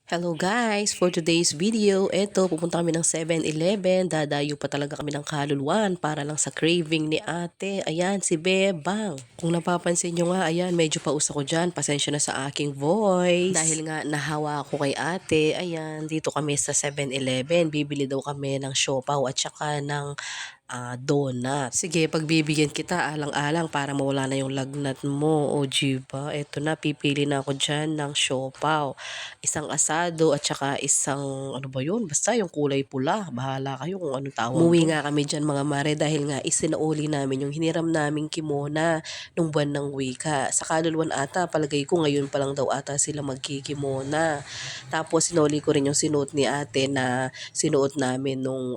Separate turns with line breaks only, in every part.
Hello guys! For today's video, pupunta kami ng 7-Eleven. Dadayo pa talaga kami ng kaluluwan para lang sa craving ni ate. Ayan, si Bebang. Kung napapansin nyo nga, ayan, medyo paus ako dyan. Pasensya na sa aking voice. Dahil nga nahawa ako kay ate, ayan, dito kami sa 7-Eleven. Bibili daw kami ng siopaw at saka ng donut. Sige, pagbibigyan kita alang-alang para mawala na yung lagnat mo. O diba, eto na, pipili na ako dyan ng siopaw. Isang asado at saka isang, ano ba yun? Basta yung kulay pula. Bahala kayo kung anong tawag. Umuwi nga kami dyan mga mare dahil nga isinauli namin yung hiniram naming kimona nung buwan ng wika. Sa kaluluwan ata, palagay ko ngayon pa lang daw ata sila magkikimona. Tapos sinuli ko rin yung sinuot ni ate na sinuot namin nung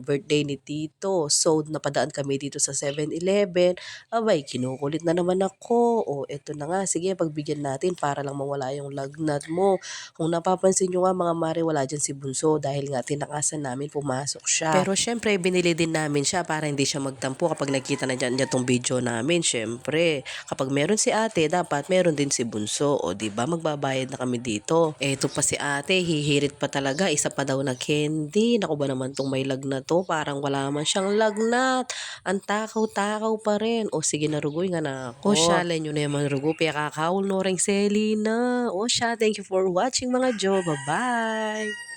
birthday ni Tito. So napadaan kami dito sa 7-Eleven. Abay, kinukulit na naman ako. O eto na nga, sige pagbigyan natin para lang mawala yung lagnat mo. Kung napapansin nyo nga mga mare, wala dyan si Bunso dahil nga tinakasan namin pumasok siya. Pero syempre binili din namin siya para hindi siya magtampo kapag nakita na dyan tong video namin. Syempre, kapag meron si ate, dapat meron din si Bunso. O diba, magbabayad na kami dito. Eto pa si ate, hihirit pa talaga. Isa pa daw na candy. Naku ba naman tong may lagnat to? Parang wala man siyang lagnat. Ang takaw-takaw pa rin. O sige na rugoy nga na ako. O siya, lenyo na yaman rugo. Pia kakawal no ring Selina. O siya, thank you for watching mga Jo. Bye-bye!